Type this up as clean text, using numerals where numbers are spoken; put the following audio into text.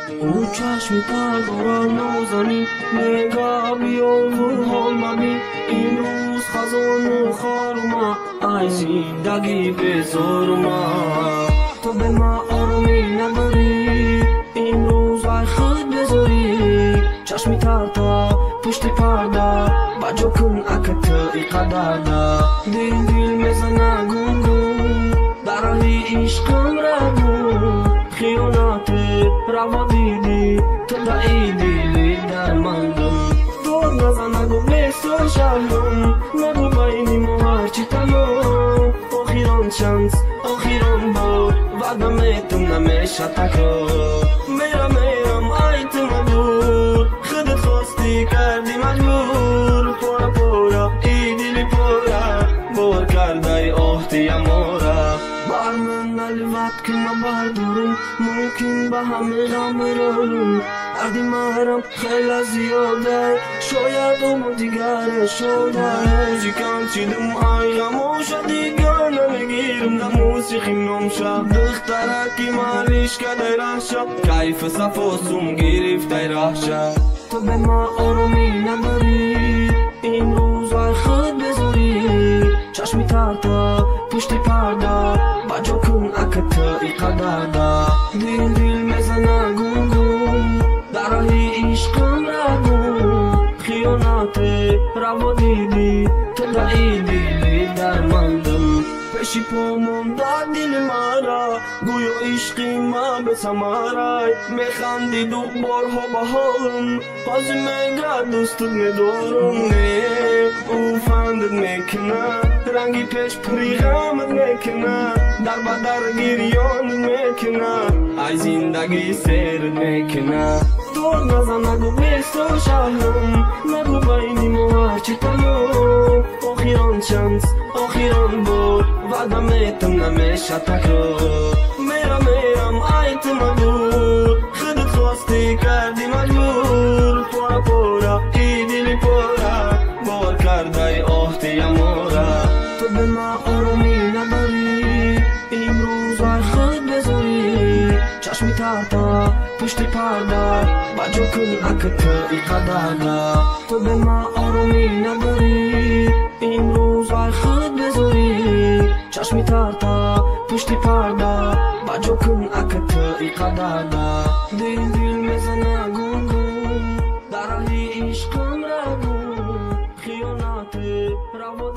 او چشمی تر دارم نازنی نگاه بیار و حال مبین امروز خزان و خارما ای زندگی بذار ما تو به ما آرومی نداری امروز ای خود بذاری چشمی تر تا پشت پرده بجا کن اکت ای قدر ده دل میزنه گون گون در راهی عشقم رگون خیانت روا دیدی تو دعیدی در مندم دور نزن نگو بسو شهرم نگو بینی ما هرچی تمام آخیران شانس آخیران بار وعدم ایتم نمیشه تکرار میرم ایتم دور خودت خواستی کردی مجبور پورا پورا ای دلی پورا بار کرده ای آهتی امورا بر من الوقت که نبردارم ممکن به همه غم برارم عهدی محرم خیلی زیاده شاید اون دیگر شده موزیکم چیدم ای غموشه دیگر نمیگیرم در موسیقیم نمشه دخترکی مالیش کده رهشه کیف صفاسم گرفته رهشه تو به ما آرومی نداری این روز ای خود بذاری چشمی تر تا پشت پرده بجا کن اکت ای قدر ده دل میزنه گون گون در راهی عشقم رگون خیانت روا دیدی تو دعیدی در مندم پیشی پامون در دل مرا گویا عشقی ما به سمارای میخندی دو بارها به حالم بازی میگرد دوستت میدارم نه او فندت میکنه رنگی پیش پری غمت میکنه در بدر گریانت میکنه ای زندگی سیرت میکنه دور نزن نگو بستو شهرم نگو بینی ما هرچی تمام آخیران شانس آخیران بار وعدم ایتم نمیشه تکرار میرم ایتم دور خودت خواستی کردی مجبور پورا پورا ای دلی پورا بار کرده ای آهتی امورا تو به ما آرومی نداری امروز ای خود بذاری چشمی تر تا پشت پرده بجا کن اکت ای قدر ده تو به ما آرومی نداری امروز ای خود بذاری چشمی تر تا پشت پرده بجا کن اکت ای قدر ده دل میزنه گون گون در راهی عشقم رگون خیانت روا